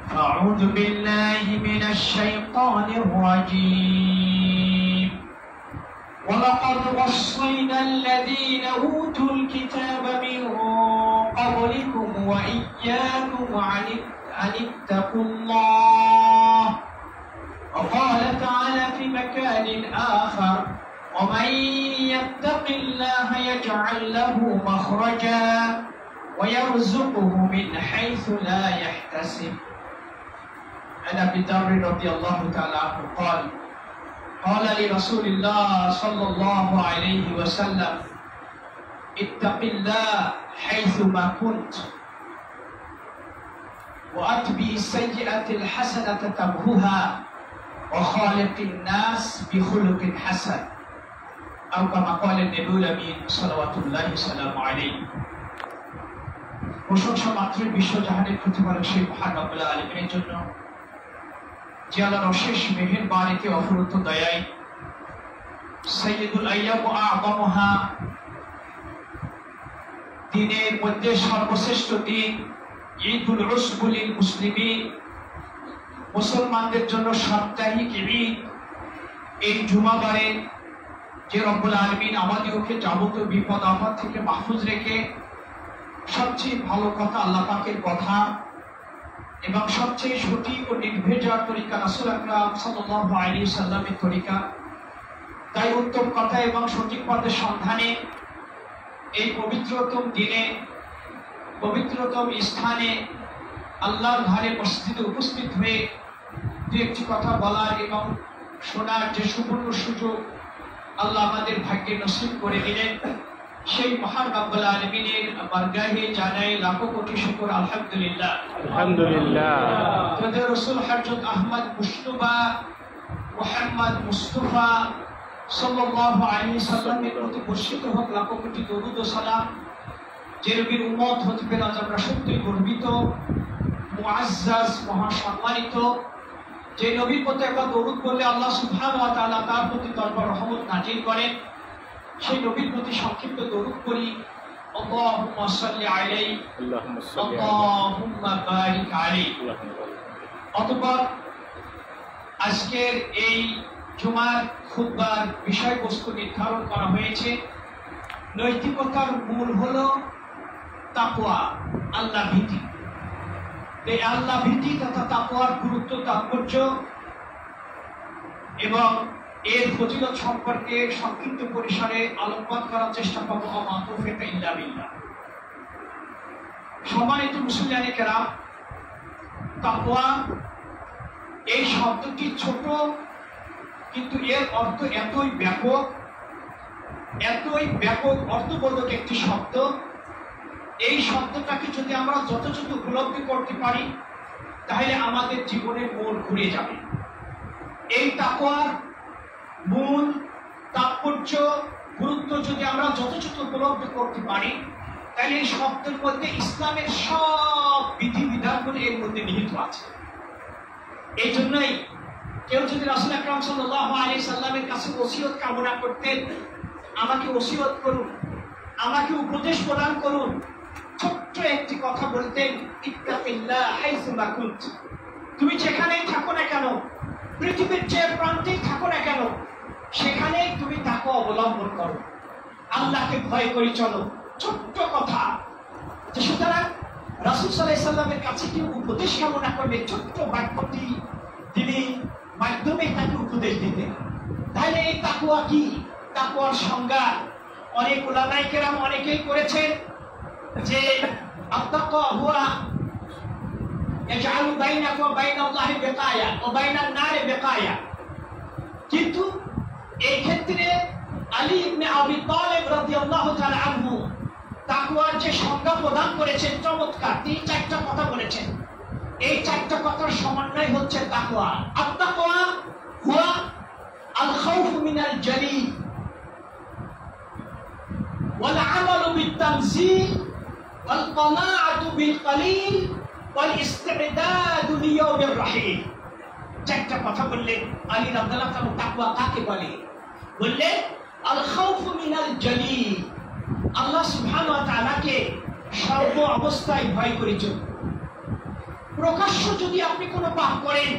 أعوذ بالله من الشيطان الرجيم ولقد وصينا الذين أوتوا الكتاب من قبلكم وإياكم أن اتقوا الله. وقال تعالى في مكان آخر ومن يتق الله يجعل له مخرجا ويرزقه من حيث لا يحتسب. عن أبي ذر رضي الله تعالى عنه قال لرسول الله صلى الله عليه وسلم اتق الله حيثما كنت وأتبع السيئة الحسنة تمحها وخالق الناس بخلق حسن أو كما قال النبي الأمين صلوات الله وسلامه عليه. প্রশংসা মাত্র বিশ্বজাহানের প্রতিপালক সেই মহান রব্বুল আলামিনের জন্য, যে আল্লাহর অশেষ মেহেরবানিতে অফুরন্ত দয়ায় সাইয়্যিদুল আইয়াম ওয়া আ'যামুহা, দিনের মধ্যে সর্বশ্রেষ্ঠ দিন ঈদুল উসবুল মুসলিমিন, মুসলমানদের জন্য সাপ্তাহিক ঈদ, এই জুমাবারে যে রব্বুল আলামিন আমাদেরকে যাবতীয় বিপদ আপদ থেকে মাহফুজ রেখে সবচেয়ে ভালো কথা আল্লাহ পাকের কথা এবং সবচেয়ে সঠিক ও নির্ভেজাল তরিকা রাসূল আকরাম সাল্লাল্লাহু আলাইহি সাল্লামের তরিকা, তাই উত্তম কথা এবং সঠিক পথের সন্ধানে এই পবিত্রতম দিনে পবিত্রতম স্থানে আল্লাহর ঘরে মসজিদে উপস্থিত হয়ে দু একটি কথা বলার এবং শোনার যে সুবর্ণ সুযোগ আল্লাহ আমাদের ভাগ্যে নসিব করে দিলেন, সেই মহান রব্বুল আলামিনের বারগাহে জানাই লাখো কোটি শুকর আলহামদুলিল্লাহ। আলহামদুলিল্লাহ। আমাদের রাসূল হযরত আহমদ মুজতবা মুহাম্মদ মুস্তাফা সাল্লাল্লাহু আলাইহি সাল্লামের প্রতি বর্ষিত হোক লাখো কোটি দরুদ ও সালাম। যে নবীর উম্মত হতে পেরে আজ আমরা সত্যিই গর্বিত, মুআজ্জাজ, মহাসম্মানিত। যে নবীর প্রতি একবার দরুদ বললে আল্লাহ সুবহানাহু ওয়া তাআলা তার প্রতি দরবার রহমত নাজিল করেন, সেই নবীর প্রতি সংক্ষিপ্ত দরুদ করি। আল্লাহুম্মা সাল্লি আলাইহি আল্লাহুম্মা বারিক আলাইহি। অতঃপর আজকের এই জুমার খুতবার বিষয়বস্তু নির্ধারণ করা হয়েছে। নৈতিকতার মূল হলো তাকওয়া, আল্লাহ ভীতি। এই আল্লাহ ভীতি তথা তাকওয়ার গুরুত্ব, তাৎপর্য এবং এর ফজিলত সম্পর্কে সংক্ষিপ্ত পরিসরে আলোকপাত করার চেষ্টা করব। আমা তাওফীক ইল্লা বিল্লাহ। সম্মানিত মুসলিয়ানে কেরাম, তাকওয়া এই শব্দটি ছোট, কিন্তু এর অর্থ এতই ব্যাপক অর্থবোধক একটি শব্দ। এই শব্দটাকে যদি আমরা যথাযথ উপলব্ধি করতে পারি তাহলে আমাদের জীবনের মূল ঘুরে যাবে। এই তাকওয়ার মূল তাৎপর্য, গুরুত্ব যদি আমরা যথাযথ উপলব্ধি করতে পারি তাহলে এই শব্দের মধ্যে ইসলামের সব বিধিবিধানগুলো এর মধ্যে নিহিত আছে। এই জন্যই কেউ যদি রাসূল আকরাম সাল্লাল্লাহু আলাইহি সাল্লামের কাছে ওসিয়ত কামনা করতেন, আমাকে ওসিয়ত করুন, আমাকে উপদেশ প্রদান করুন, ছোট্ট একটি কথা বলতেন, ইত্তাকিল্লাহ হাইসুমা কুনত। তুমি যেখানেই থাকো না কেন, পৃথিবীর যে প্রান্তেই থাকো না কেন, সেখানে তুমি তাকওয়া অবলম্বন করো, আল্লাহকে ভয় করে চলো। ছোট্ট কথা। সুতরাং রাসূল সাল্লাল্লাহু আলাইহি সাল্লামের কাছে কেউ উপদেশ কামনা করবে, ছোট্ট বাক্যটি তিনি মাধ্যমে তাকে উপদেশ দিতেন। তাহলে এই তাকওয়া কি? তাকওয়ার সংজ্ঞা অনেক উলামায়ে কেরাম অনেকেই করেছেন যে আত-তাকওয়া হুয়া ইয়াজআলু বাইনাকা ওয়া বাইনাল্লাহি বিকায়া ওয়া বাইনান নারি বিকায়া। কিন্তু এই ক্ষেত্রে আলী ইবনে আবি তালিব রাদিয়াল্লাহু তাআলা আনহু তাকওয়ার যে সংজ্ঞা প্রদান করেছেন চমৎকার। তিনি চারটা কথা বলেছেন। এই চারটা কথার সমন্বয় হচ্ছে তাকওয়া। আত-তাকওয়া হুয়া আল খাউফ মিনাল জালিল ওয়াল আমালু বিত-তানজিল ওয়াল কানাআতু বিল কালিল ওয়াল ইস্তি'দাদু লিয়াউমির রাহিল। চারটা কথা বললেন আলী রাদিয়াল্লাহু তাআলা। তাকওয়া কাকে বলে? বললেন আল খাউফ মিনাল জালিল, আল্লাহ সুবহানাহু ওয়া তাআলাকে সর্ব অবস্থায় ভয় করে চলবে। প্রকাশ্য যদি আপনি কোনো পাপ করেন,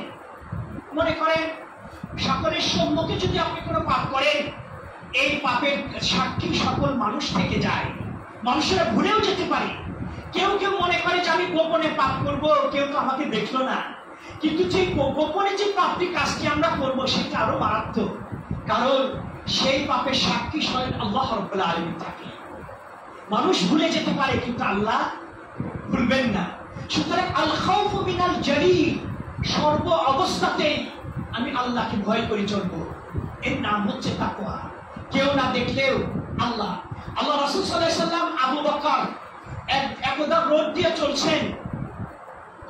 মনে করেন সকলের সম্মুখে যদি আপনি কোনো পাপ করেন, এই পাপের সাক্ষী সকল মানুষ থেকে যায়, মানুষেরা ভুলেও যেতে পারে। কেউ কেউ মনে করে যে আমি গোপনে পাপ করব, কেউ তো আমাকে দেখলো না। কিন্তু যে গোপনে যে পাপটি কাজটি আমরা করবো সেটা আরো মারাত্মক, কারণ সেই পাপের সাক্ষী স্বয়ং আল্লাহ রাব্বুল আলামিন থাকে। মানুষ ভুলে যেতে পারে কিন্তু আল্লাহ ভুলবেন না। সুতরাং আল খাউফু মিনাল জালিল, সর্ব অবস্থাতেই আমি আল্লাহকে ভয় করে চলবো, এর নাম হচ্ছে তাকওয়া। কেউ না দেখলেও আল্লাহ রাসূল সাল্লাল্লাহু আলাইহি ওয়াসাল্লাম আবু বকর একদা রোড দিয়ে চলছেন,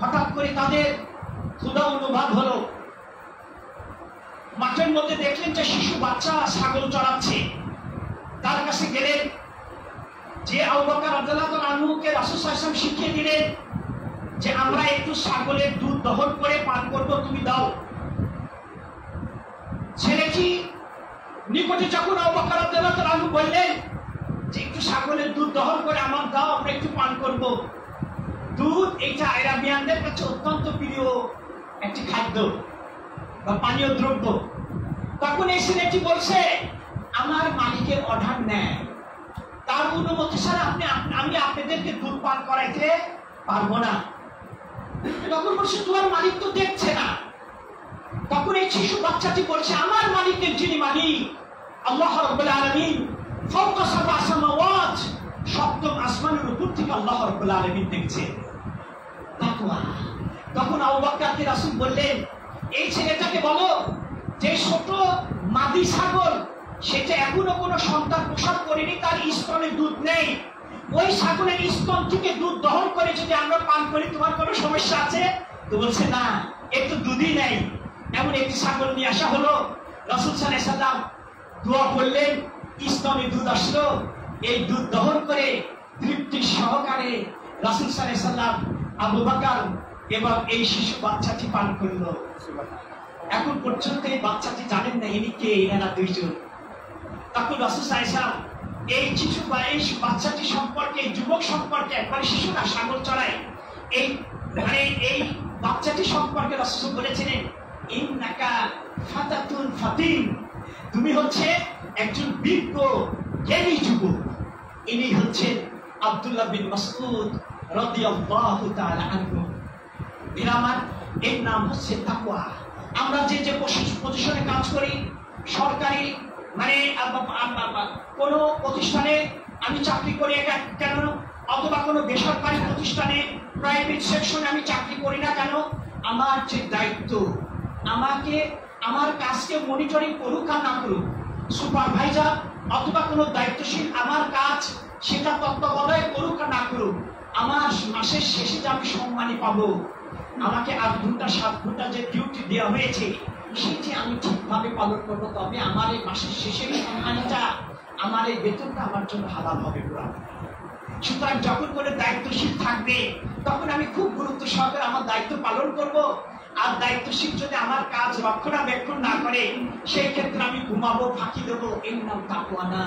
হঠাৎ করে তাদের ক্ষুধা অনুভব হলো। মাঠের মধ্যে দেখলেন যে শিশু বাচ্চা ছাগল চড়াচ্ছে। তার কাছে গেলেন, যে আবু বকর রাদিয়াল্লাহু আনহুকে রাসূল সাল্লাল্লাহু আলাইহি ওয়াসাল্লাম শিখিয়ে দিলেন যে আমরা একটু ছাগলের দুধ দহন করে পান করব, তুমি দাও। ছেলেটি নিকটে যখন আবু বকর রাদিয়াল্লাহু আনহু বললেন যে একটু ছাগলের দুধ দহন করে আমার দাও, আমরা একটু পান করব। দুধ এটা আরবিয়ানদের কাছে অত্যন্ত প্রিয় একটি খাদ্য বা পানীয় দ্রব্য। তখন এই ছেলেটি বলছে, আমার মালিকের অর্ডার নেয়, তার অনুমতি ছাড়া আমি আপনাদেরকে দুধ পান করাইতে পারবো না। তখন বলছে, তোমার মালিক তো দেখছে না। তখন এই শিশু বাচ্চাটি বলছে, আমার মালিকের যিনি মালিক আল্লাহ রাব্বুল আলামিন, ফাওকা সাবআ সামাওয়াত, সপ্তম আসমানের উপর থেকে আল্লাহ রাব্বুল আলামিন দেখছে। তাকওয়া। তখন আবু বকরকে রাসূল বললেন, এই ছেলেটাকে বলো যে ছোট মাদি ছাগল, সেটা এখনো কোনো সন্তান প্রসব করেনি, তার স্তনে দুধ নেই, ওই ছাগলের স্তন থেকে দুধ দহন করে যদি আমরা পান করি তোমার কোনো সমস্যা আছে? তো বলছে না, এর তো দুধই নেই। এমন একটি ছাগল নিয়ে আসা হলো, রাসূল সাল্লাল্লাহু আলাইহি ওয়াসাল্লাম দোয়া করলেন, স্তনে দুধ আসলো। এই দুধ দহন করে তৃপ্তি সহকারে রাসূল সাল্লাল্লাহু আলাইহি ওয়াসাল্লাম আবু বকর এবং এই শিশু বাচ্চাটি পান করলো। এখন পর্যন্ত এই বাচ্চাটি জানেন না ইনি কে, এরা দুইজন। তখন রাসূল সাল্লাল্লাহু আলাইহি ওয়াসাল্লাম এই শিশু বা এই বাচ্চাটি সম্পর্কে, যুবক সম্পর্কে, একবার শিশু না ছাগল চড়ায়, এই বাচ্চাটি সম্পর্কে রাসূল বলেছিলেন, ইন্নাকা ফাতাতুন ফাতিন, তুমি হচ্ছে একজন বিজ্ঞ জ্ঞানী যুবক। ইনি হচ্ছেন আব্দুল্লাহ বিন মাসউদ রাদিয়াল্লাহু তাআলা আনহু। বিরামান, এর নাম হচ্ছে তাকওয়া। আমরা যে যে পজিশনে কাজ করি, সরকারি কোন প্রতিষ্ঠানে আমি চাকরি করি কেন, অথবা কোনো বেসরকারি প্রতিষ্ঠানে প্রাইভেট সেকশনে আমি চাকরি করি না কেন, আমার যে দায়িত্ব, আমাকে আমার কাজকে মনিটরিং করুক আর না করুক, সুপারভাইজার অথবা কোনো দায়িত্বশীল আমার কাজ সেটা তত্ত্বাবধান করুক আর না করুক, আমার মাসের শেষে যে আমি সম্মানী পাবো, আমাকে 8 ঘন্টা 7 ঘন্টা যে ডিউটি দেওয়া হয়েছে সেটি আমি ঠিকভাবে পালন করবো, তবে আমার এই মাসের শেষের সম্মানটা, আমার এই বেতনটা আমার জন্য হালাল হবে পুরা। সুতরাং যখন করে দায়িত্বশীল থাকবে তখন আমি খুব গুরুত্ব সহকারে আমার দায়িত্ব পালন করব। আর দায়িত্বশীল যদি আমার কাজ রক্ষণাবেক্ষণ না করে, সেই ক্ষেত্রে আমি ঘুমাবো, ফাঁকি দেবো, এর নাম তাকওয়া না।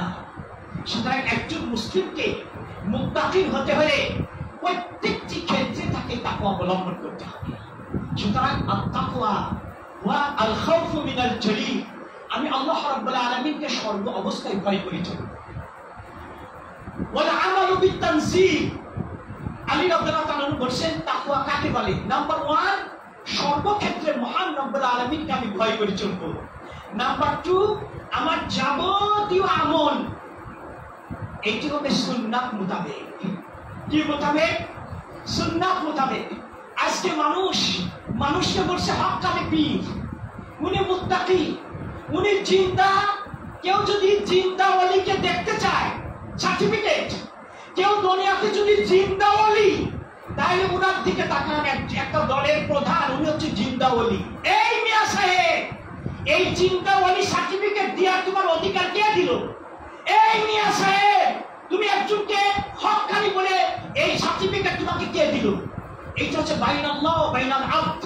সুতরাং একজন মুসলিমকে মুত্তাকি হতে হলে প্রত্যেকটি ক্ষেত্রে তাকে তাকওয়া অবলম্বন করতে হবে। সুতরাং আত-তাকওয়া ওয়া আল খাউফু মিনাল জালিল, আমি আল্লাহ রাব্বুল আলামিনকে সর্ব অবস্থায় ভয় করি চলব। ওয়াল আমালু বিত-তানজিল, আলী রাদিয়াল্লাহু তাআলা বলেন তাকওয়া কাকে বলে? নাম্বার 1, সর্বক্ষেত্রে মহান রব্বুল আলামিনকে আমি ভয় করে চলব। নাম্বার 2, আমার যাবতীয় আমল এইটি হবে সুন্নাত মোতাবেক। কি মোতাবেক? সুন্নাত মোতাবেক। আজকে মানুষকে বলছে হক্কানি পীর, উনি মুত্তাকি, উনি জিন্দা। কেউ যদি জিন্দা ওলিকে দেখতে চায়, সার্টিফিকেট, কেউ দুনিয়াতে যদি জিন্দা ওলি, তাহলে উনার দিকে তাকান, একটা দলের প্রধান, উনি হচ্ছে জিন্দা ওলি। এই মিয়া সাহেব, এই জিন্দা ওলি সার্টিফিকেট দেওয়ার তোমার অধিকার কে দিল? এই মিয়া সাহেব, তুমি একজনকে হক্কানি বলে এই সার্টিফিকেট তোমাকে কে দিল? এইটা হচ্ছে বাইনাল্লাহ ওয়া বাইনাল আবদ,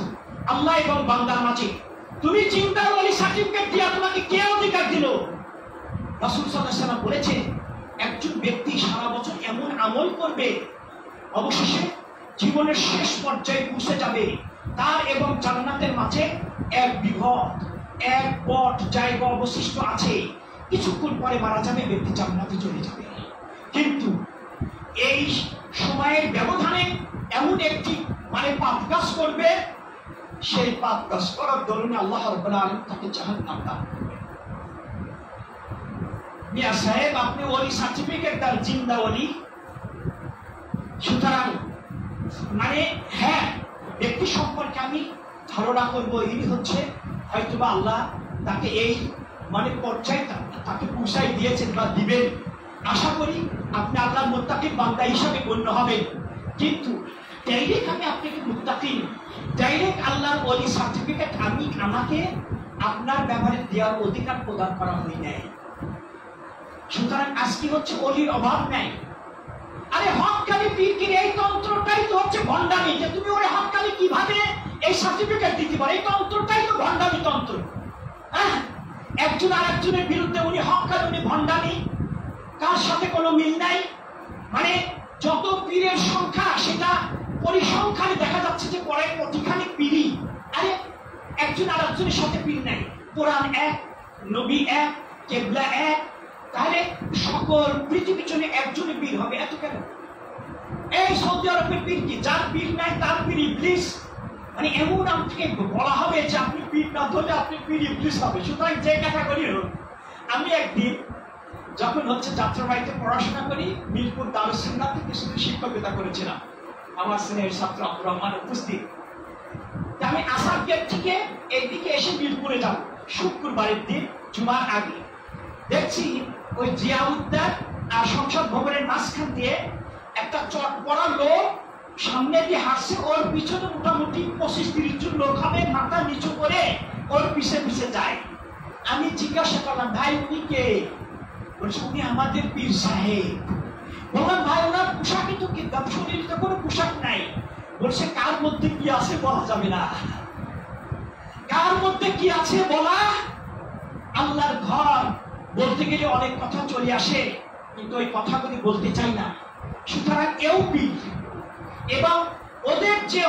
আল্লাহ এবং বান্দার মাঝে। তুমি জিন্দা ওলি সার্টিফিকেট দেওয়া তোমাকে কে অধিকার দিল? রাসূল সাল্লাল্লাহু আলাইহি ওয়াসাল্লাম বলেছেন, একজন ব্যক্তি সারা বছর এমন আমল করবে, অবশেষে জীবনের শেষ পর্যায়ে পৌঁছে যাবে, তার এবং জান্নাতের মাঝে এক বিঘত এক বট জায়গা অবশিষ্ট আছে। কিছুক্ষণ পরে মারা যাবে, ব্যক্তি জান্নাতে চলে যাবে। কিন্তু এই সময়ের ব্যবধানে এমন একটি পাপ কাজ করবে, সেই পাপ কাজ করার দরুন আল্লাহ রাব্বুল আলামিন তাকে জাহান্নাম দান করবেন। মিয়া সাহেব, আপনি ওলি সার্টিফিকেট তার জিন্দা ওলি। সুতরাং হ্যাঁ, ব্যক্তি সম্পর্কে আমি ধারণা করবো ইনি হচ্ছে হয়তোবা আল্লাহ তাকে এই পর্যায়ে তাকে পৌঁছাই দিয়েছেন বা দিবেন। আশা করি আপনি আল্লাহর মুত্তাকিন বান্দা হিসাবে গণ্য হবেন। কিন্তু ডাইরেক্ট আমি আপনাকে মুত্তাকিন, ডাইরেক্ট আল্লাহর ওলি সার্টিফিকেট আমাকে আপনার ব্যাপারে দেওয়ার অধিকার প্রদান করা হয় নাই। সুতরাং আজকে হচ্ছে ওলির অভাব নাই। আরে হক্কানি পীরকে এই তন্ত্রটাই তো হচ্ছে ভণ্ডামি, যে তুমি ওরে হক্কানি কিভাবে এই সার্টিফিকেট দিতে পারো, এই তন্ত্রটাই তো ভণ্ডামি তন্ত্র। হ্যাঁ, একজন আর একজনের বিরুদ্ধে উনি হক্কানি, উনি ভণ্ডামি, কার সাথে কোনো মিল নাই। যত পীরের সংখ্যা সেটা পরিসংখ্যানে দেখা যাচ্ছে যে পরে প্রতিখানে পীরই। আরে একজন আর একজনের সাথে পীর নাই, কোরআন এক, নবী এক, কেবলা এক, তাহলে সকল পৃথিবীর জন্য একজনে পীর হবে, এত কেন? এই সৌদি আরবের পীর কি? যার পীর নাই তার পীর ইবলিস। এমন আমাকে বলা হবে যে আপনি পীর না ধরলে আপনি পীর ইবলিস হবে। সুতরাং যে ক্যাটাগরি হোক, আমি একদিন যখন যাত্রাবাড়িতে পড়াশোনা করি, মিরপুর দারুস সুন্নাতে কিছুদিন শিক্ষকতা করেছিলাম। আমার স্নেহের ছাত্র আব্দুর রহমান উপস্থিত। আমি আসার গেট থেকে এইদিকে এসে মিরপুরে যাব শুক্রবারের দিন জুমার আগে। দেখছি ওই জিয়া উদ্যান আর সংসদ ভবনের মাঝখান দিয়ে একটা চট পড়া লোক সামনে দিয়ে হাসছে, ওর পিছনে মোটামুটি 25-30 জন লোক হবে, মাথা নিচু করে ওর পিছে পিছে যায়। আমি জিজ্ঞাসা করলাম, ভাই উনি কে? বলছে উনি আমাদের পীর সাহেব। বললাম, ভাই ওনার পোশাকে তো কিতাব, শরীরে তো কোনো পোশাক নাই। বলছে কার মধ্যে কি আছে বলা যাবে না। কার মধ্যে কি আছে বলা? আল্লাহর ঘর বলতে গেলে অনেক কথা চলে আসে, কিন্তু ওই কথাগুলি বলতে চাই না। সুতরাং এও পীর, এবং ওদের যে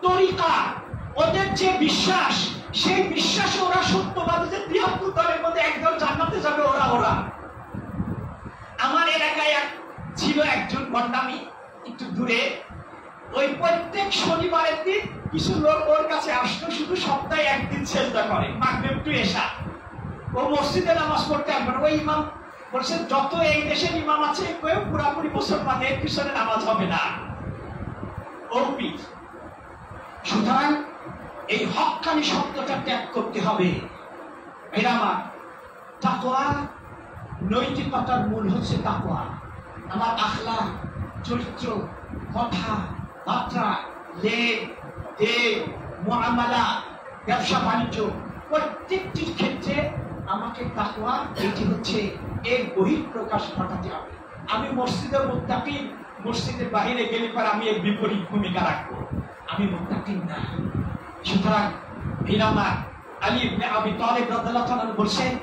তরিকা, ওদের যে বিশ্বাস, সেই বিশ্বাসে ওরা সত্যবাদী যে 73 দলের মধ্যে একদল জান্নাতে যাবে। ওরা আমার এলাকায় ছিল একজন ভণ্ডামি, একটু দূরে। ওই প্রত্যেক শনিবারের দিন কিছু লোক ওর কাছে আসতো, শুধু সপ্তাহে একদিন সেজদা করে, মাগরিব টু এশা। ও মসজিদে নামাজ পড়তে আসবে না। ওই ইমাম বলছে যত এই দেশের ইমাম আছে কেউ পুরাপুরি মুসলমানের পিছনে নামাজ হবে না। ও পীর। সুতরাং এই হক্কানি শব্দটা ত্যাগ করতে হবে। আমার তাকওয়া, নৈতিকতার মূল হচ্ছে তাকওয়া। আমার আখলাক, চরিত্র, কথা বার্তা, লেন দেন, মুআমালা, ব্যবসা বাণিজ্য, প্রত্যেকটির ক্ষেত্রে আমাকে তাকওয়া এটি এর বহিঃপ্রকাশ ঘটাতে হবে। আমি মসজিদের মুত্তাকিন, মসজিদের বাইরে গেলে পর আমি এর বিপরীত ভূমিকা রাখবো, আমি মুত্তাকিন না। সুতরাং আমার আলী ইবনে আবি তালিব রাদিয়াল্লাহু তাআলা বলেন,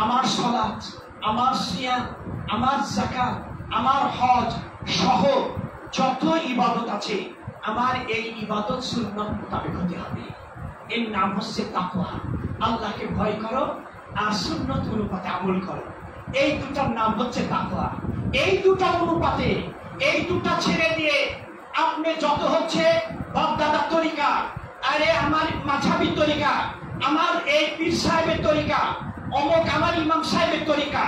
আমার সালাত, আমার সিয়াম, আমার যাকাত, আমার হজ সহ যত ইবাদত আছে, আমার এই ইবাদত সুন্নাত মোতাবেক হতে হবে। এর নাম হচ্ছে তাকওয়া। আল্লাহকে ভয় করো আর সুন্নাত অনুপাতে আমল করো, এই দুটার নাম হচ্ছে তাকওয়া। এই দুটা অনুপাতে, এই দুটা ছেড়ে দিয়ে আপনি যত বাপদাদার তরিকা, আরে আমার মাঝহাবি তরিকা, আমার এই পীর সাহেবের তরিকা, অমুক আমার ইমাম সাহেবের তরিকা,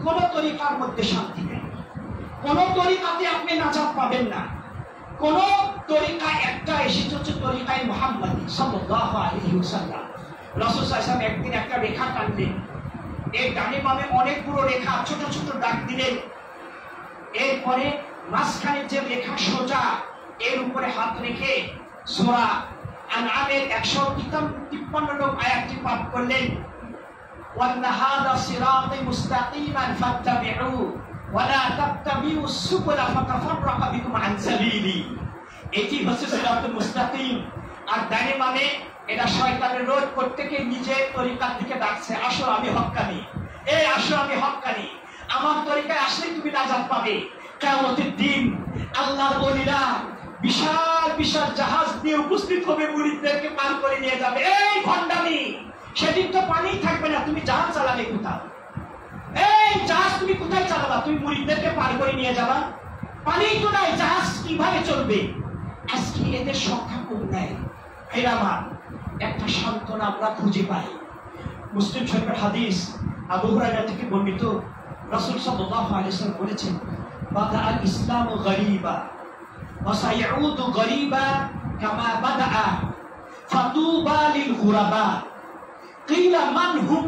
কোন তরিকার মধ্যে শান্তি নেই। কোন তরিকাতে আপনি নাজাত পাবেন না। কোন তরিকা একটা এসেছে তরিকায় মুহাম্মাদী সাল্লাল্লাহু আলাইহি ওয়াসাল্লাম। রাসূল সাল্লাল্লাহু আলাইহি ওয়াসাল্লাম একদিন একটা রেখা টানলেন, এর ডানে বামে অনেকগুলো রেখা ছোট ছোট দাগ দিলেন। এরপরে মাঝখানে যে রেখা সোজা, এর উপরে হাত রেখে সূরা আনআমের 153 নম্বর আয়াতটি পাঠ করলেন, ওয়ান্না হাযা সিরাতি মুস্তাকিমান ফাত্তাবিউ ওয়া লা তাত্তাবিউস সুবুলা ফাতাফাররাকা বিকুম আন সাবিলি। এটি হচ্ছে সিরাতুল মুস্তাকিম। আর ডানে বামে এটা শয়তানের রোধ প্রত্যেকে নিজের তরিকার দিকে ডাকছে, আসো আমি হক্কানি, এই আসো আমি হক্কানি, আমার তরিকায় আসলে তুমি নাজাত পাবে। কিয়ামতের দিন আল্লাহর ওলিরা বিশাল বিশাল জাহাজ দিয়ে উপস্থিত হবে, মুরিদদেরকে পার করে নিয়ে যাবে। এই ভণ্ডামি! সেদিন তো পানি থাকবে না, তুমি জাহাজ চালাবে কোথাও? এই জাহাজ তুমি কোথায় চালাবা? তুমি মুরিদদেরকে পার করে নিয়ে যাবা? পানি তো নাই, জাহাজ কিভাবে চলবে? আজকে এদের সংখ্যা কম নেয়। আমার একটা সান্ত্বনা আমরা খুঁজে পাই। মুসলিম শরীফের হাদিস, আবু হুরায়রা থেকে বর্ণিত, রাসূল সাল্লাল্লাহু আলাইহি ওয়াসাল্লাম বলেছেন, বাদা আল ইসলামু গরীবা ওয়া সায়াউদু গরীবা কামা বাদা ফাতুবা লিল গুরাবা। কিলা মান হুম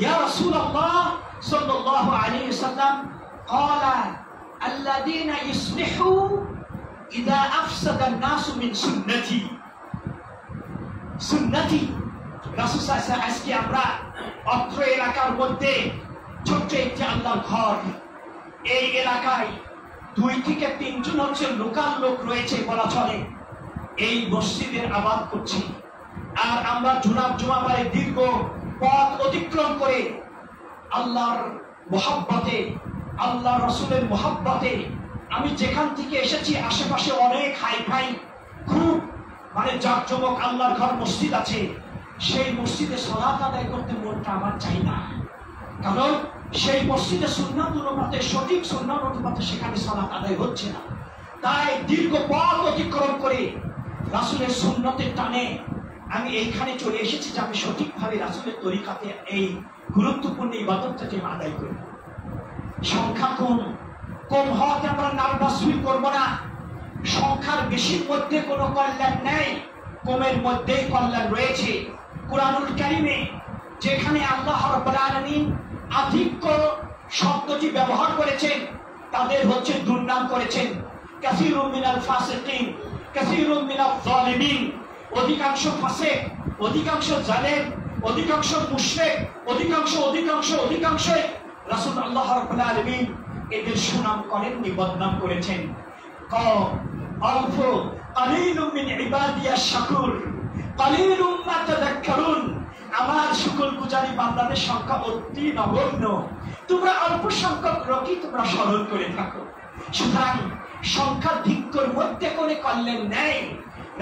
ইয়া রাসূলুল্লাহ সাল্লাল্লাহু আলাইহি ওয়াসাল্লাম? ক্বালা আল্লাযীনা ইসলিহু ইযা আফসাদা আন-নাসু মিন সুন্নতি। সুন্নতি রাসূল সাল্লাল্লাহু আলাইহি ওয়াসাল্লাম, আজকে আমরা অত্র এলাকার মধ্যে ছোট্ট একটি আল্লাহর ঘর, এই এলাকায় 2 থেকে 3 জন হচ্ছে লোকাল লোক রয়েছে বলা চলে, এই মসজিদের আবাদ করছে। আর আমরা জুমাবারে দীর্ঘ পথ অতিক্রম করে আল্লাহর মহব্বতে, আল্লাহ রসুলের মহব্বতে, আমি যেখান থেকে এসেছি আশেপাশে অনেক হাই খুব জাঁকজমক আল্লাহর ঘর মসজিদ আছে, সেই মসজিদে সালাত আদায় করতে মনটা আমার চাই না। কারণ সেই মসজিদে সুন্নাত অনুপাতে, সঠিক সুন্নাত অনুপাতে সেখানে সালাত আদায় হচ্ছে না। তাই দীর্ঘ পথ অতিক্রম করে রাসূলের সুন্নতের টানে আমি এইখানে চলে এসেছি যে আমি সঠিকভাবে রাসূলের তরিকাতে এই গুরুত্বপূর্ণ ইবাদতটাকে আদায় করব। সংখ্যা কম হওয়াতে আমরা নার্ভাস ফিল করবো না। সংখ্যার বেশির মধ্যে কোনো কল্যাণ নেই, কমের মধ্যেই কল্যাণ রয়েছে। কুরআনুল কারীমে যেখানে আল্লাহ রাব্বুল আলামিন আধিক্য শব্দটি ব্যবহার করেছেন, তাদের হচ্ছে দুর্নাম করেছেন, কাসীরুম মিনাল ফাসিকিন, কাসীরুম মিনাল যালিমিন। অধিকাংশ ফাসিক, অধিকাংশ জালেম, অধিকাংশ মুশরিক, অধিকাংশ রাসূল আল্লাহ রাব্বুল আলামিন এদের সুনাম করেননি, বদনাম করেছেন। অল্প, কালিলুম মিন ইবাদিয়াশ শাকুর, কালিলুম মা তাযাক্কারুন। আমার শুকরগুজারি বান্দাদের সংখ্যা অতি নগণ্য, তোমরা অল্প সংখ্যক লোকই তোমরা স্মরণ করে থাকো। সুতরাং সংখ্যাধিক্যের মধ্যে কোনো কল্যাণ নেই।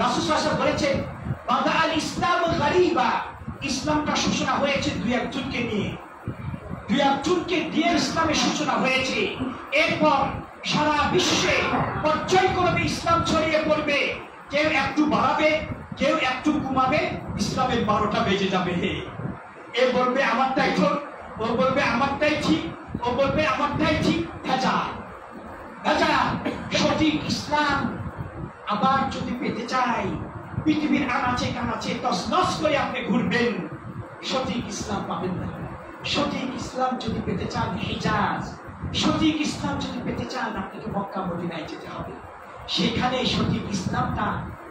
রাসূল সাল্লাল্লাহু আলাইহি ওয়াসাল্লাম বলেছেন, বাদা আল ইসলামু গরীবা, ইসলামটা সূচনা হয়েছে 2-1 জনকে নিয়ে, 2-1 জনকে দিয়ে ইসলামের সূচনা হয়েছে। এরপর সারা বিশ্বে পর্যায়ক্রমে ইসলাম ছড়িয়ে পড়বে। কেউ একটু বাড়াবে, কেউ একটু কমাবে, ইসলামের 12টা বেজে যাবে। এ বলবে আমারটাই ঠিক, ও বলবে আমারটাই ঠিক, ও বলবে আমারটাই ঠিক। সঠিক ইসলাম আবার যদি পেতে চাই, পৃথিবীর আনাচে কানাচে তছনছ করে আপনি ঘুরবেন, সঠিক ইসলাম পাবেন না। সঠিক ইসলাম যদি পেতে চান হিজাজ, সঠিক ইসলাম যদি পেতে চান আপনাকে মক্কা মদিনায় যেতে হবে, সেখানে সঠিক ইসলামটা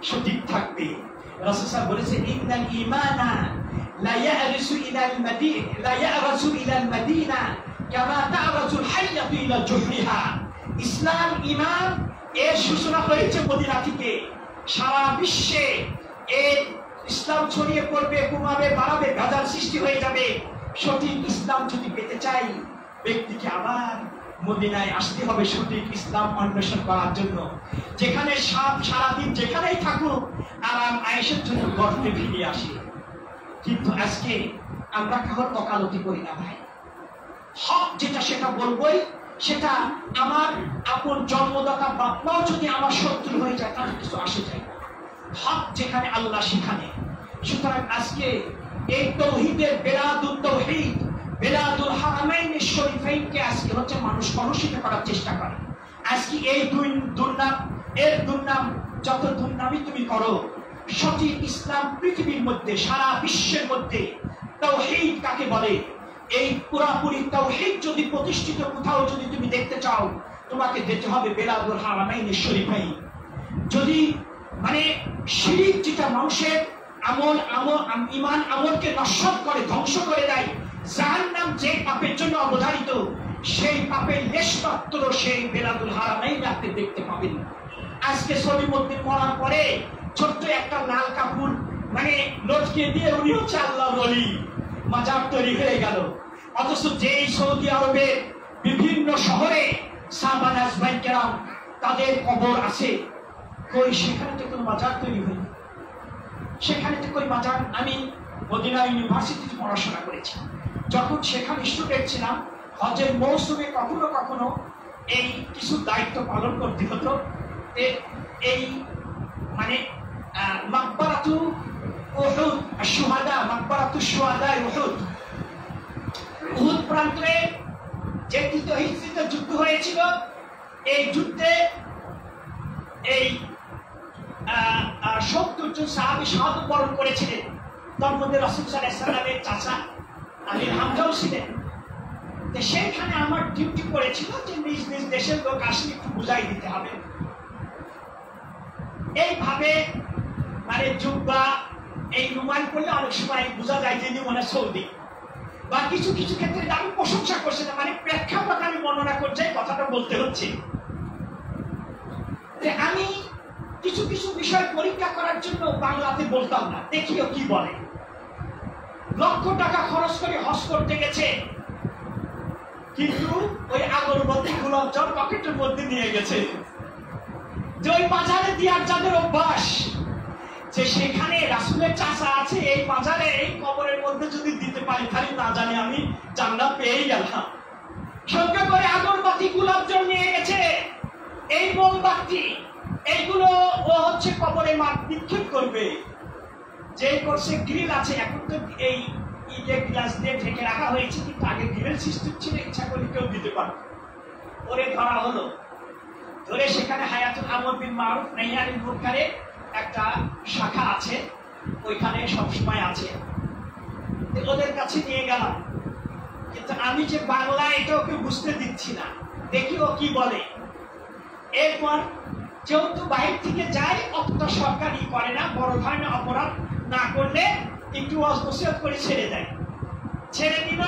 সঠিক থাকবে। রাসূল সাল্লাল্লাহু আলাইহি ওয়াসাল্লাম বলেছেন, ইন্নাল ঈমানা লা ইয়ারসু ইলাল মাদিনা কামা তা'রাজুল হাইয়াতু ইলা জুহরিহা। ইসলাম ঈমান এর সূচনা হয়েছে মদিনা থেকে। সারা বিশ্বে এই ইসলাম ছড়িয়ে পড়বে, কমাবে, বাড়াবে, ভেজাল সৃষ্টি হয়ে যাবে। সঠিক ইসলাম যদি পেতে চাই, ব্যক্তিকে আবার মদিনায় আসতে হবে সঠিক ইসলাম অন্বেষণ করার জন্য। যেখানে সারাদিন যেখানেই থাকুক আরাম আয়েশের জন্য গর্তে ফিরে আসে। কিন্তু আজকে আমরা কারোর ওকালতি করি না ভাই। হক যেটা সেটা বলবোই, সেটা আমার আপন জন্মদাতা বাপ মাও যদি আমার শত্রু হয়ে যায় তার কিছু আসে যায় না। হক যেখানে আল্লাহ সেখানে। সুতরাং আজকে এই তাওহীদের বেলাদুত তাওহীদ, বেলাদুল হারামাইন শরীফাইনকে আজকে হচ্ছে মানুষ কলুষিত করার চেষ্টা করে। আজকে এই দুর্নাম, এর দুর্নাম, যত দুর্নামই তুমি করো, সঠিক ইসলাম পৃথিবীর মধ্যে, সারা বিশ্বের মধ্যে তাওহীদ কাকে বলে, এই পুরাপুরি তাওহীদ যদি প্রতিষ্ঠিত কোথাও যদি তুমি দেখতে চাও, তোমাকে যেতে হবে বেলাদুল হারামাইন শরীফাইন। যদি শিরক যেটা মানুষের ঈমান আমলকে নস্বাত করে, ধ্বংস করে দেয়, জাহান্নাম যে পাপের জন্য অবধারিত, সেই পাপের লেশমাত্র সেই বেলাদুল হারামাইন আপনি দেখতে পাবেন না। আজকে সলিমুদ্দিন মরার পরে ছোট্ট একটা লাল কাপড় লটকে দিয়ে উনি হচ্ছে আল্লাহর ওলি, মাজার তৈরি হয়ে গেল। অথচ যেই সৌদি আরবের বিভিন্ন শহরে সাহাবায়ে কেরাম তাদের কবর আছে, কই সেখানে তো কোনো বাজার তৈরি হয়নি, সেখানে তো কই বাজার। আমি মদিনা ইউনিভার্সিটিতে পড়াশোনা করেছি, যখন সেখানে স্টুডেন্ট ছিলাম হজের মৌসুমে কখনো কখনো এই কিছু দায়িত্ব পালন করতে হতো। এই মানে মাকবারাতু উহুদ শুহাদা, মাকবারাতু শুহাদা উহুদ, উহুদ প্রান্তরে যে তৃতীয় হিজরিতে যুদ্ধ হয়েছিল, এই যুদ্ধে এই 70 জন সাহাবী শাহাদাত বরণ করেছিলেন। তার মধ্যে রাসূল সাল্লাল্লাহু আলাইহি ওয়াসাল্লামের চাচা আমির হামজাও ছিলেন। সেইখানে আমার ডিউটি পড়েছিল যে নিজ নিজ দেশের লোক আসলে একটু বুঝাই দিতে হবে। এইভাবে মানে জুব্বা এই রুমাল করলে অনেক সময় বোঝা যায় যে মানে সৌদি, বা কিছু কিছু ক্ষেত্রে আমি প্রশংসা করছি না, মানে প্রেক্ষাপট আমি বর্ণনা করছি, কথাটা বলতে হচ্ছে যে আমি কিছু কিছু বিষয় পরীক্ষা করার জন্য বাংলাতে বলতাম না, দেখিও কি বলে। লক্ষ টাকা খরচ করে হজ করতে গেছে, কিন্তু ওই আগরবাতি গোলাপজাম পকেটের মধ্যে নিয়ে গেছে। যে ওই বাজারে দেওয়ার যাদের অভ্যাস, যে সেখানে রাসূলের চাচা আছে, এই বাজারে এই কবরের মধ্যে যদি দিতে পারি তাহলে না জানি আমি জান্নাত পেয়ে গেলাম। সঙ্গে করে আগরবাতি গোলাপজাম নিয়ে গেছে, এই মোমবাতি, এইগুলো ও হচ্ছে কবরে নিক্ষেপ করবে। যে করছে গ্রিল আছে, এখন তো এই ইটের গ্লাস দিয়ে ঢেকে রাখা হয়েছে, কিন্তু আগে গ্রিল সিস্টেম ছিল, ইচ্ছা করে কেউ দিতে পারত। ওরে ধরা হলো, ধরে সেখানে হায়াতুল আমর বিল মারুফ নাহি আনিল মুনকারের একটা শাখা আছে, ওইখানে সবসময় আছে, ওদের কাছে নিয়ে গেলাম। কিন্তু আমি যে বাংলা এটা ওকে বুঝতে দিচ্ছি না, দেখি ও কি বলে। এরপর যেহেতু বাইরে থেকে যায়, অতটা সরকারি করে না, বড় ধরনের অপরাধ না করলে একটু ওয়াজ করে ছেড়ে দেয়। ছেড়ে দিল,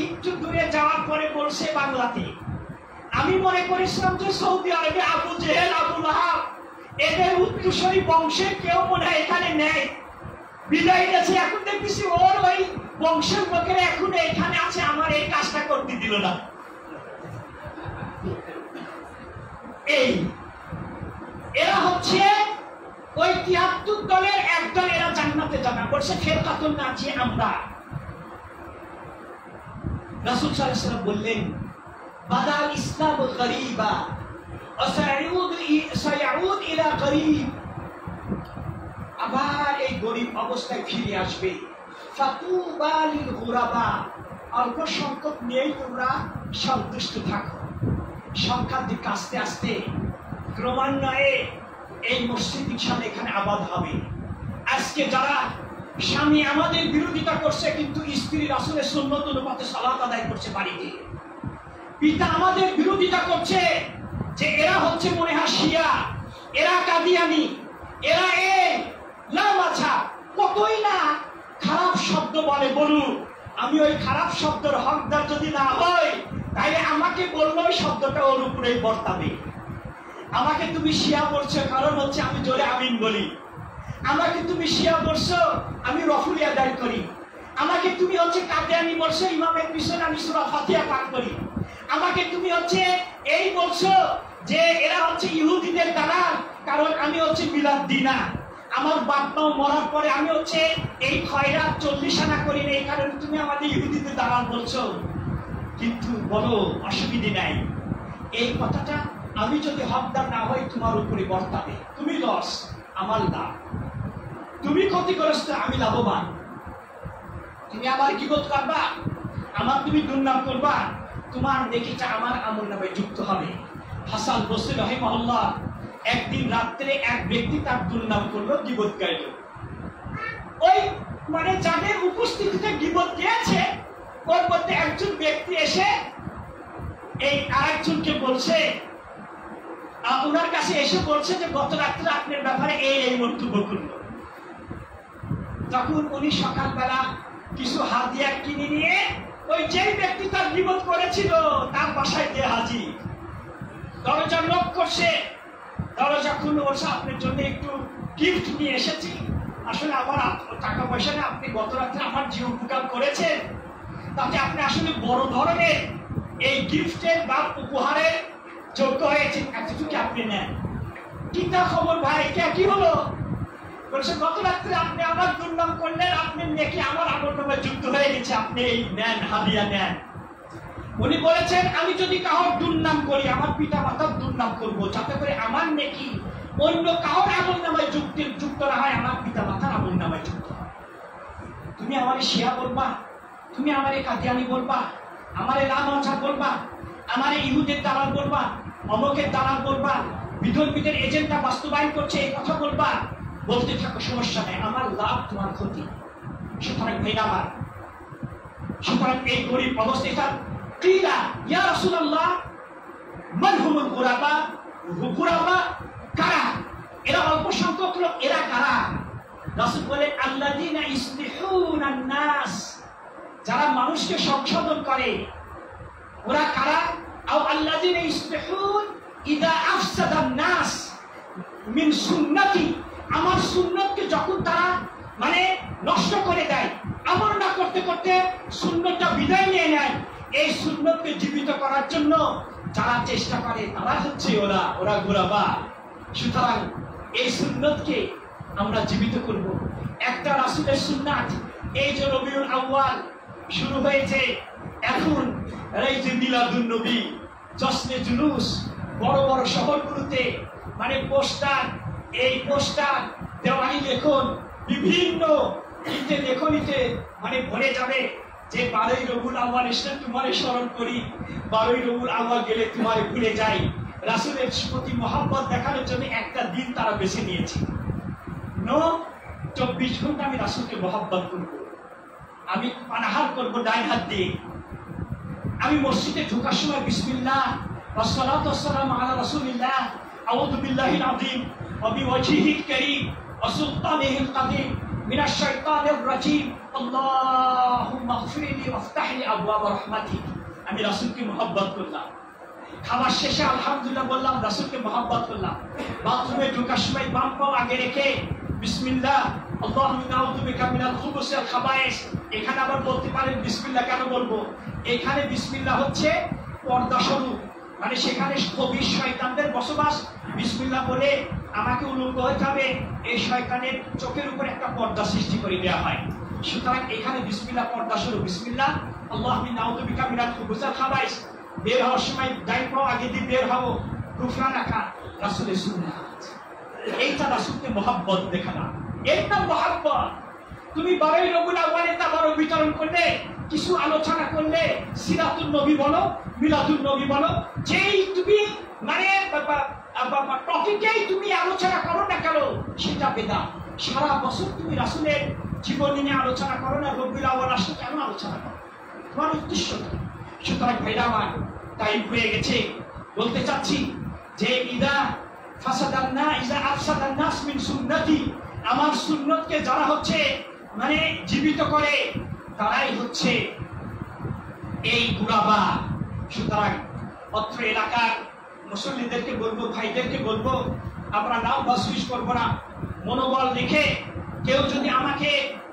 একটু দূরে যাওয়ার পরে বলছে বাংলাতে, আমি মনে করেছিলাম যে সৌদি আরবে আবু জেহেল, আবু লাহাব এদের উত্তরসূরি বংশের কেউ মনে হয় এখানে নেই, বিদায় গেছে। এখন দেখতেছি ওর ওই বংশের লোকেরা এখন এখানে আছে, আমার এই কাজটা করতে দিল না। এই এরা হচ্ছে ওই ৭৩ দলের একদল, এরা জান্নাতে যাবে বলছে ফেরকাতুন নাজিয়া। আমরা রাসূল সাল্লাল্লাহু আলাইহি ওয়াসাল্লাম বললেন, বাদাল ইসলামু গরীবা ওয়া সায়াউদ ইলা গরীব, আবার এই গরীব অবস্থায় ফিরে আসবে। ফাতুবা লিল গুরাবা, অল্প সংখ্যক নিয়েই তোমরা সন্তুষ্ট থাকো। সংখ্যার দিকে আস্তে আস্তে ক্রমান্বয়ে এই মসজিদ ইনশাআল্লাহ এখানে আবাদ হবে। আজকে যারা স্বামী আমাদের বিরোধিতা করছে, কিন্তু স্ত্রী রাসূলের সুন্নত অনুপাতে সালাত আদায় করছে বাড়িতে, পিতা আমাদের বিরোধিতা করছে যে এরা হচ্ছে মনে হয় শিয়া, এরা কাদিয়ানি, এরা লামাছা, কতই না খারাপ শব্দ বলে। বলুন, আমি ওই খারাপ শব্দের হকদার যদি না হই, তাইলে আমাকে বললো ওই শব্দটা ওর উপরেই বর্তাবে। আমাকে তুমি শিয়া বলছো, কারণ হচ্ছে আমি জোরে আমিন বলি। আমাকে তুমি শিয়া বলছো, আমি রফুলি আদায় করি। আমাকে তুমি হচ্ছে কাদিয়ানি বলছো, ইমামের পিছনে আমি সূরা ফাতিহা পাঠ করি। আমাকে তুমি হচ্ছে এই বলছো যে এরা হচ্ছে ইহুদিদের দালাল, কারণ আমি হচ্ছে মিলাদ দিনা। আমার বাপ মা মরার পরে আমি হচ্ছে এই খয়রাত 40 আনা করি না, এই কারণে তুমি আমাদের ইহুদিদের দালাল বলছো। কিন্তু বলো, অসুবিধে নাই, এই কথাটা আমি যদি হকদার না হই তোমার উপরে বর্তাবে। তুমি লস, আমার লাভ। তুমি ক্ষতিগ্রস্ত, আমি লাভবান। তুমি আমার গীবত করবা, আমার তুমি দুর্নাম করবা, তোমার নেকিটা আমার আমলনামায় যুক্ত হবে। হাসান বসরি রাহিমাহুল্লাহ একদিন রাত্রে এক ব্যক্তি তার দুর্নাম করলো, গীবত গাইল। ওই মানে যাদের উপস্থিতিতে গীবত গিয়েছে, ওর মধ্যে একজন ব্যক্তি এসে এই আরেকজনকে বলছে, ওনার কাছে এসে বলছে যে গত রাত্রে আপনার ব্যাপারে এই মন্তব্য করলো। তখন উনি সকালবেলা কিছু হাদিয়া কিনে নিয়ে ওই যে ব্যক্তি তার গীবত করেছিল তার বাসায় গিয়ে হাজির। দরজা নক করছে, দরজা খুলে বলছে, আপনার জন্য একটু গিফট নিয়ে এসেছি। আসলে আমার টাকা পয়সা না, আপনি গত রাত্রে আমার যে উপকার করেছেন তাতে আপনি আসলে বড় ধরনের এই গিফটের বা উপহারের যোগ্য হয়েছেন, এতটুকু আপনি নেন। কিতা খবর ভাই, কি হলো? বলছে গত রাত্রে আপনি আমার দুর্নাম করলেন, আপনি নাকি আমার আমলনামায় যুক্ত হয়ে গেছে, আপনি এই নেন, হাদিয়া নেন। উনি বলেছেন আমি যদি কারোর দুর্নাম করি, আমার পিতা মাতার দুর্নাম করব, যাতে করে আমার নেকি অন্য কারোর আমলনামায় যুক্ত না হয়, আমার পিতা মাতার আমলনামায় যুক্ত হয়। তুমি আমারে শিয়া বলবা, তুমি আমারে কাদিয়ানি বলবা, আমারে লামাঝা বলবা, আমারে ইহুদের দালাল বলবা, অমকের দালাল বলবা, বিধর্মীদের এজেন্ডা বাস্তবায়ন করছে এই কথা বলবা, বলতে থাকো, সমস্যা নেই, আমার লাভ তোমার ক্ষতি। সুতরাং ভাইরা, সুতরাং এই গরিব অবস্থা কিলা ইয়া রাসূলুল্লাহ মান হুমুল গুরাবা, গুরাবা কারা? এরা অল্প সংখ্যক লোক, এরা কারা? রাসূল বলে আল্লাযিনা ইসলিহুনান নাস, যারা মানুষকে সংশোধন করে। ওরা কারা? আও আল্লাযিনা ইসলিহুন ইদা আফসাদান নাস মিন সুন্নতি, আমার সুন্নতকে যখন তারা মানে নষ্ট করে দেয়, আমল না করতে করতে সুন্নতটা বিদায় নিয়ে নেয়, এই সুন্নতকে জীবিত করার জন্য যারা চেষ্টা করে তারা হচ্ছে ওরা গুরাবা। সুতরাং এই সুন্নতকে আমরা জীবিত করব। একটা রাসূলের সুন্নাত, এই যে রবিউল আউয়াল শুরু হয়েছে, এখন এই যে মিলাদুন নবী, জশ্নে জুলুস, বড় বড় শহরগুলোতে মানে পোস্টার, এই পোস্টার, দেওয়ানি লেখন, বিভিন্ন লেখনীতে মানে ভরে যাবে যে 12ই রবিউল আউয়াল এসে তোমারে স্মরণ করি, 12ই রবিউল আউয়াল গেলে তোমারে ভুলে যাই। রাসূলের প্রতি মহব্বত দেখানোর জন্য একটা দিন তারা বেছে নিয়েছে। 24 ঘন্টা আমি রাসূলকে মহব্বত করব, আমি পানাহার করব ডাইন হাত দিয়ে। আমি মসজিদে ঢোকার সময় বিসমিল্লাহ ওয়া সালাতু ওয়া সালামু আলা রাসূলিল্লাহ, আউযু বিল্লাহিল আযীম ওয়া বিওয়াজহিল কারীম ওয়া সুলতানিহিল কাদীম মিনাশ শাইতানির রাজীম, আল্লাহুম্মা ইগফিরলি ওয়াফতাহলি আবওয়াব রাহমাতিক। আমি রাসূলকে মহব্বত করলাম। খাবার শেষে আলহামদুলিল্লাহ বললাম, রাসূলকে মহব্বত করলাম। বাথরুমে ঢোকার সময় বাম পা আগে রেখে বিসমিল্লাহ আল্লাহুম্মা নাউযু বিকা মিনাল খুবুসি ওয়াল খাবায়েস। এখানে আবার বলতে পারেন বিসমিল্লাহ কেন বলবো? এখানে বিসমিল্লাহ হচ্ছে পর্দা স্বরূপ, মানে সেখানে কবির শয়তানদের বসবাস। বিসমিল্লাহ বলে আমাকে উলঙ্গ হতে হবে, এই শয়তানের চোখের উপর একটা পর্দা সৃষ্টি করে দেওয়া হয়। সুতরাং এখানে বিসমিল্লাহ পর্দা স্বরূপ। বিসমিল্লাহ আল্লাহুম্মা নাউযু বিকা মিনাল খুবুসি ওয়াল খাবায়েস। বের হওয়ার সময় ডাইন পা আগে দিয়ে বের হবো, গুফরানাকা, রাসূলের সুন্নাত। এইটা রাসূলকে মহব্বত দেখানো, এর নাম মহব্বত। তুমি 12ই রবিউল আউয়ালে তাবারও বিতরণ করলে, কিছু আলোচনা করলে, সিরাতুন নবী বলো, মিলাদুন নবী বলো, যেই তুমি মানে টপিকেই তুমি আলোচনা করো না কেন, সেটা বেদাত। সারা বছর তুমি রাসূলের জীবনী নিয়ে আলোচনা করো না, রবিউল আউয়াল আসলে কেন আলোচনা করো? তোমার উদ্দেশ্য কি? সুতরাং ভাইরা আমার, টাইম হয়ে গেছে। বলতে চাচ্ছি যে ইদা আফসাদান নাস মিন সুন্নতি, আমার সুন্নতকে যারা হচ্ছে মানে জীবিত করে, তারাই হচ্ছে এই গুরাবা। সুতরাং অত্র এলাকার মুসল্লিদেরকে বলবো, ভাইদেরকে বলবো, আমরা নাম বাসুইশ করবো না, মনোবল রেখে কেউ যদি আমাকে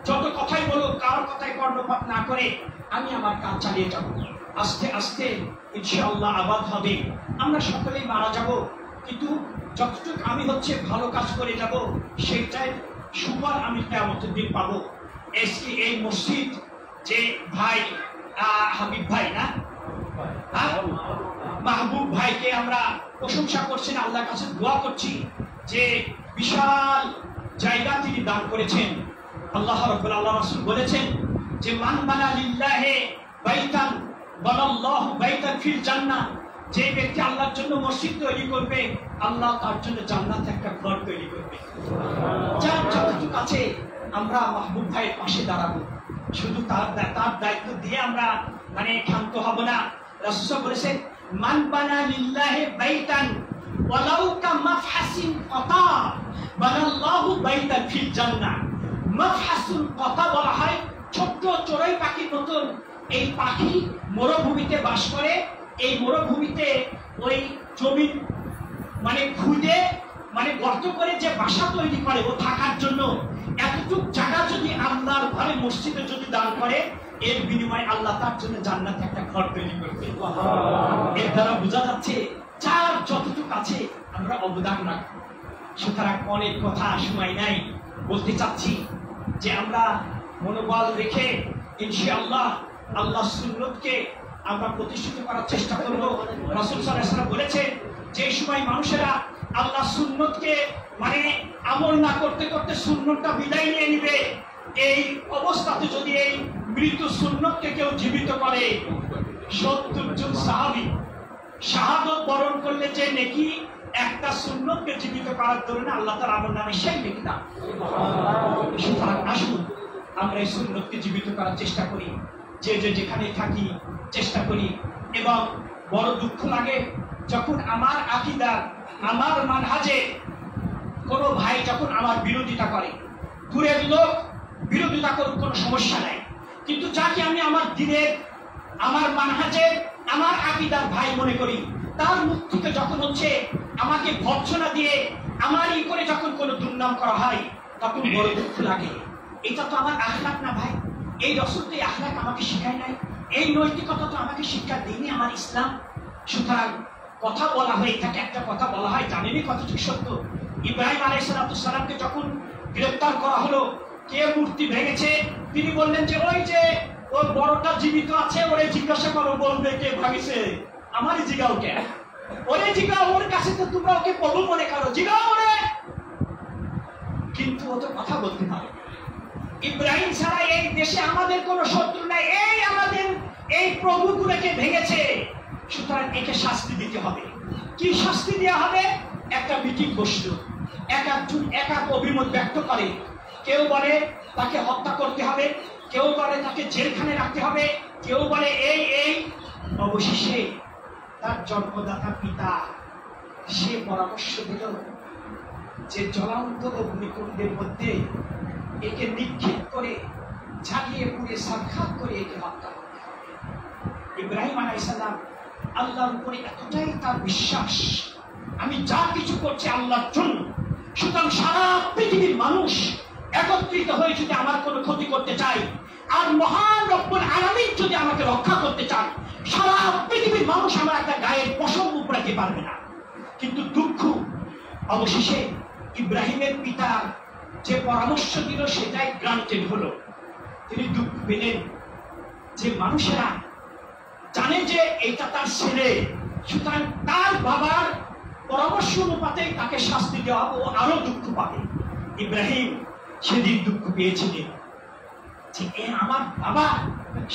যত কথাই বলুক, কারোর কথাই কর্ণপাত না করে আমি আমার কাজ চালিয়ে যাব। আস্তে আস্তে ইনশাআল্লাহ আবাদ হবে। আমরা সকলেই মারা যাব, কিন্তু যতটুকু আমি হচ্ছে ভালো কাজ করে যাব, সেইটাই সুফল আমি কিয়ামতের দিন পাবো। এই মসজিদ যে ভাই হাবিব ভাই না, মাহবুব ভাইকে আমরা প্রশংসা করছি, আল্লাহর কাছে দোয়া করছি যে বিশাল জায়গা তিনি দান করেছেন। আল্লাহ রাব্বুল আল্লাহ রাসূল বলেছেন যে মান বানা লিল্লাহি বাইতান বানাল্লাহু বাইতান ফিল জান্নাহ, যে ব্যক্তি আল্লাহর জন্য মসজিদ তৈরি করবে, আল্লাহ তার জন্য জান্নাতে একটা ঘর তৈরি করবে। যার যতটুকু আছে আমরা মাহবুব ভাইয়ের পাশে দাঁড়াবো, শুধু তার দায়িত্ব দিয়ে আমরা মানে ক্ষান্ত হব না। রাসূল বলেছেন মান বানা লিল্লাহি বাইতান ওয়ালাউ কা মাফহাসিন কাতা বানাল্লাহু বাইতান ফিল জান্নাহ। মাফহাসুল কাতা বলা হয় ছোট্ট চড়ুই পাখির মতন। এই পাখি মরুভূমিতে বাস করে, এই মরুভূমিতে ওই জমিন মানে খুঁজে মানে গর্ত করে যে বাসা তৈরি করে ও থাকার জন্য, এতটুকু জায়গা যদি আল্লাহর ঘরে মসজিদে যদি দান করে, এর বিনিময়ে আল্লাহ তার জন্য জান্নাতে একটা ঘর তৈরি করবে। এর দ্বারা বোঝা যাচ্ছে যার যতটুকু আছে আমরা অবদান রাখবো। সুতরাং অনেক কথা সময় নাই, বলতে চাচ্ছি যে আমরা মনোবল রেখে ইনশাআল্লাহ আল্লাহ সুন্নতকে আমরা প্রতিষ্ঠিত করার চেষ্টা করব। রাসূল সাল্লাল্লাহু আলাইহি ওয়াসাল্লাম বলেছেন যে সময় মানুষেরা আল্লাহ সুন্নতকে মানে আমল না করতে করতে সুন্নতটা বিদায় নিয়ে নিবে, এই অবস্থাতে যদি এই মৃত সুন্নতকে কেউ জীবিত করে, 70 জন সাহাবী শাহাদত বরণ করলে যে নেকি একটা সুন্নতকে জীবিত করার জন্য আল্লাহ তাআলা আমল নামে সেই নেকি দান। সুতরাং আসুন আমরা এই সুন্নতকে জীবিত করার চেষ্টা করি, যে যেখানে থাকি চেষ্টা করি। এবং বড় দুঃখ লাগে যখন আমার আকীদা, আমার মানহাজে কোনো ভাই যখন আমার বিরোধিতা করে। দূরের লোক বিরোধিতা করুক, কোনো সমস্যা নাই, কিন্তু যাকে আমি আমার দিনের, আমার মানহাজের, আমার আকীদার ভাই মনে করি, তার মুখ থেকে যখন হচ্ছে আমাকে ভর্ৎসনা দিয়ে আমার ই করে যখন কোনো দুর্নাম করা হয়, তখন বড় দুঃখ লাগে। এটা তো আমার আখলাক না ভাই, এই রাসূল তো এই আখলাক আমাকে শেখায় নাই, এই নৈতিকতা তো আমাকে শিক্ষা দেয়নি আমার ইসলাম। সুতরাং কথা বলা হয়ে থাকে, একটা কথা বলা হয়, জানেনই কতটুকু সত্য। ইব্রাহিম আলাইহিস সালামকে যখন গ্রেফতার করা হলো, কে মূর্তি ভেঙেছে, তিনি বললেন যে ওই যে ওর বড়টা জীবিত আছে, ওরে জিজ্ঞাসা করো, বলবে কে ভাঙিছে, আমারই জিগাও কে, ওরে জিগাও, ওর কাছে তো তোমরা ওকে প্রভু মনে করো, জিগাও ওরে। কিন্তু ও তো কথা বলতে পারে। ইব্রাহিম ছাড়া এই দেশে আমাদের কোনো শত্রু নাই, এই আমাদের এই প্রভুগুলোকে ভেঙেছে, সুতরাং একে শাস্তি দিতে হবে। কি শাস্তি দেওয়া হবে? একটা মিটিং বসলো, এক একজন এক এক অভিমত ব্যক্ত করে, কেউ বলে তাকে হত্যা করতে হবে, কেউ বলে তাকে জেলখানে রাখতে হবে, কেউ বলে এই এই। অবশেষে তার জন্মদাতা পিতা সে পরামর্শ দিল যে জ্বলন্ত অগ্নিকুণ্ডের মধ্যে একে নিক্ষেপ করে ঝালিয়ে পুড়ে সাক্ষাৎ করে একে হত্যা করতে হবে। ইব্রাহিম আলাইহিস সালাম আল্লাহর উপরে এতটাই তার বিশ্বাস, আমি যা কিছু করছি আল্লাহর জন্য, সুতরাং সারা পৃথিবীর মানুষ একত্রিত হয়ে যদি আমার কোনো ক্ষতি করতে চায়, আর মহান রব্বুল আলামিন যদি আমাকে রক্ষা করতে চান, সারা পৃথিবীর মানুষ আমার একটা গায়ের পশম উপড়াতে পারবে না। কিন্তু দুঃখ, অবশেষে ইব্রাহিমের পিতা যে পরামর্শ দিল সেটাই গ্রান্টেড হলো। তিনি দুঃখ পেলেন যে মানুষেরা জানে যে এটা তার ছেলে, সুতরাং তার বাবার পরামর্শ অনুপাতে তাকে শাস্তি দেওয়া, ও আরো দুঃখ পাবে। ইব্রাহিম সেদিন দুঃখ পেয়েছিলেন যে আমার বাবা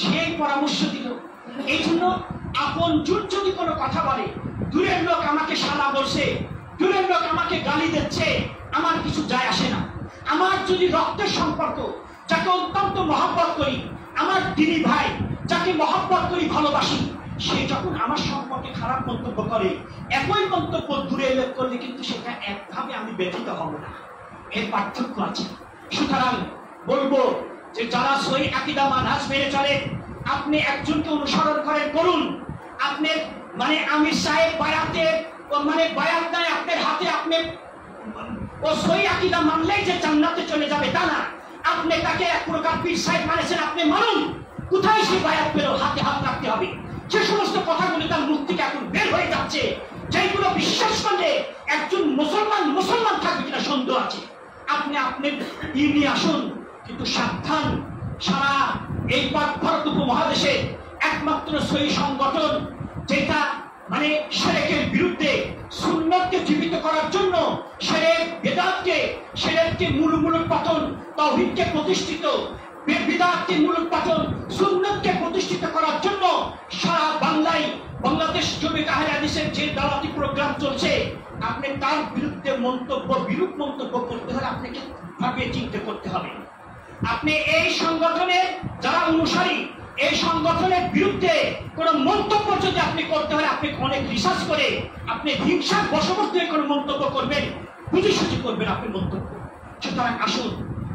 সেই পরামর্শ দিল। এই জন্য আপন জুট যদি কোনো কথা বলে, দূরের লোক আমাকে শালা বলছে, দূরের লোক আমাকে গালি দিচ্ছে, আমার কিছু যায় আসে না। আমার যদি রক্তের সম্পর্ক, যাকে অত্যন্ত মহব্বত করি, আমার দিনী ভাই যাকে মহব্বত করি, ভালোবাসি, সে যখন আমার সম্পর্কে খারাপ মন্তব্য করে, একই মন্তব্য দূরে লোক করলে কিন্তু সেটা একভাবে আমি ব্যথিত হব না, এর পার্থক্য আছে। সুতরাং বলবো যে যারা সহি আকীদা মানহাজ মেনে চলে, আপনি একজনকে অনুসরণ করেন, করুন। আপনি মানে আমির সাহেব বায়াতে মানে বায়াত নাই আপনার হাতে, আপনি ও সহি আকীদা মানলেই যে জান্নাতে চলে যাবে তা না। আপনি তাকে এক প্রকার পীর সাহেব মানেছেন, আপনি মানুন। কোথায় সে বায়াত পেল? হাতে হাত রাখতে হবে। যে সমস্ত কথাগুলো তার মুখ থেকে এখন বের হয়ে যাচ্ছে, যেগুলো বিশ্বাস করলে একজন মুসলমান থাকবে কিনা সন্দেহ আছে। আপনি আপনার নিয়ে আসুন, কিন্তু সাবধান, সারা এই ভারত উপমহাদেশে একমাত্র সহি সংগঠন যেটা মানে শিরকের বিরুদ্ধে সুন্নতকে জীবিত করার জন্য, শিরককে মূল পতন, তাওহীদকে প্রতিষ্ঠিত, বিদআতকে মূল পতন, সুন্নতকে প্রতিষ্ঠিত করার জন্য সারা বাংলাদেশ জমিয়ত আহলে হাদিসের যে দাওয়াতি প্রোগ্রাম চলছে, আপনি তার বিরুদ্ধে বিরূপ মন্তব্য করতে হলে আপনাকে ভাবে চিন্তা করতে হবে। আপনি এই সংগঠনের যারা অনুসারী, এই সংগঠনের বিরুদ্ধে কোন মন্তব্য যদি আপনি করতে হয়, আপনি অনেক রিসার্চ করে আপনি হিংসার বশবর্তী হয়ে কোন মন্তব্য করবেন, বুঝে সুঝি করবেন আপনি মন্তব্য। সুতরাং আসুন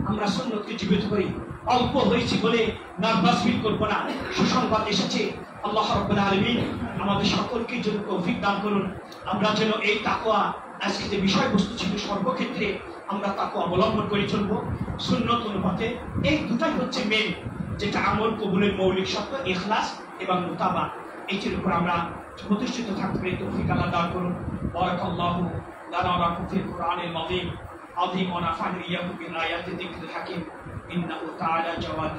আমরা সুন্নতকে জীবিত করি। অল্প হয়েছি বলে নার্ভাস ফিল করবো না। সুসংবাদ এসেছে, আল্লাহ রাব্বুল আলামিন আমাদের সকলকে যেন তৌফিক দান করুন, আমরা যেন এই তাকওয়া, আজকে যে বিষয়বস্তু ছিল সর্বক্ষেত্রে আমরা তাকওয়া অবলম্বন করে চলবো সুন্নত অনুপাতে। এই দুটাই হচ্ছে মেন, যেটা আমল কবুলের মৌলিক শর্ত, ইখলাস এবং মুতাবা। এইটির উপর আমরা প্রতিষ্ঠিত থাকতে পেরে তৌফিক আল্লাহ দান করুন। বারাকাল্লাহু لنا ولكم في القرآن العظيم عظيم ونفعني إياكم بالآيات الذكر الحكيم إنه تعالى جواد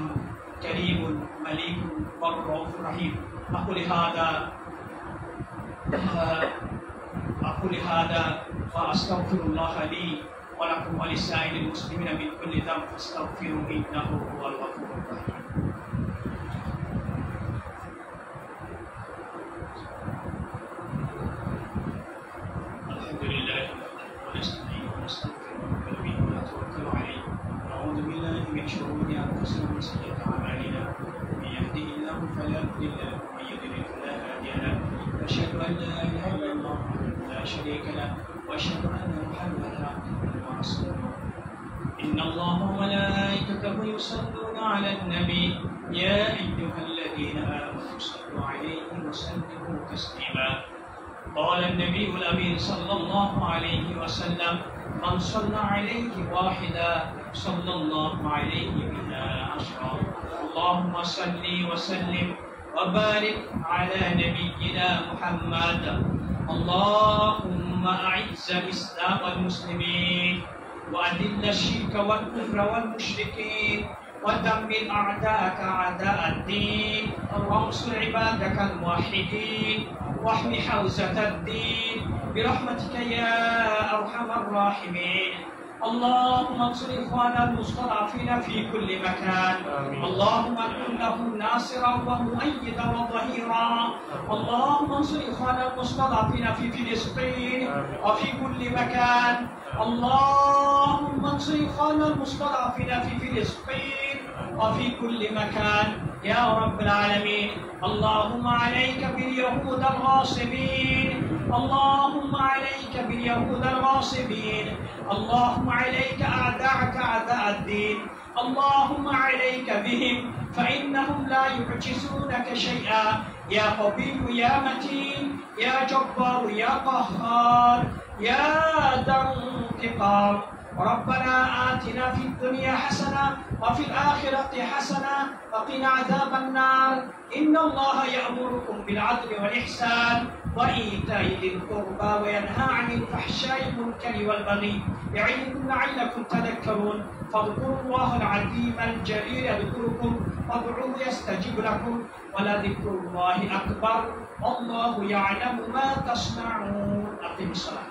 كريم مليك والرؤوف رحيم. أقول هذا وأستغفر الله لي ولكم ولسائر المسلمين من كل ذنب فاستغفروه إنه هو الغفور الرحيم. الحمد لله ونستعين ونستغفره ونؤمن ونتوكل عليه ونعوذ بالله من شرور أنفسنا ومن سيئات أعمالنا من يهده الله فلا مضل له ومن يضلل فلا هادي له أشهد أن لا إله إلا الله وحده لا شريك له وأشهد أن محمدا عبده ورسوله. إن الله وملائكته يصلون على النبي يا أيها الذين آمنوا صلوا عليه وسلموا تسليما. قال النبي الأمين صلى الله عليه وسلم من صلى عليه واحدا صلى الله عليه بها عشرا. اللهم صل وسلم وبارك على نبينا محمد. اللهم أعز الإسلام والمسلمين وأذل الشرك والكفر والمشركين ودمر أعداءك أعداء الدين وانصر عبادك الموحدين واحم حوزة الدين برحمتك يا أرحم الراحمين. اللهم انصر إخواننا المستضعفين في كل مكان. اللهم كن لهم ناصرا ومؤيدا وظهيرا. اللهم انصر إخواننا المستضعفين في فلسطين وفي كل مكان. اللهم انصر إخواننا المستضعفين في فلسطين وفي كل مكان يا رب العالمين. اللهم عليك باليهود الغاصبين. اللهم عليك باليهود الغاصبين. اللهم عليك أعداءك أعداء الدين. اللهم عليك بهم فإنهم لا يعجزونك شيئا يا قوي يا متين يا جبار يا قهار يا ذا انتقام. ربنا آتنا في الدنيا حسنة وفي الآخرة حسنة وقنا عذاب النار. إن الله يأمركم بالعدل والإحسان وإيتاء ذي القربى وينهى عن الفحشاء والمنكر والبغي يعظكم لعلكم تذكرون. فاذكروا الله العظيم الجليل يذكركم وادعوه يستجب لكم ولذكر الله أكبر والله يعلم ما تصنعون. أقم الصلاة.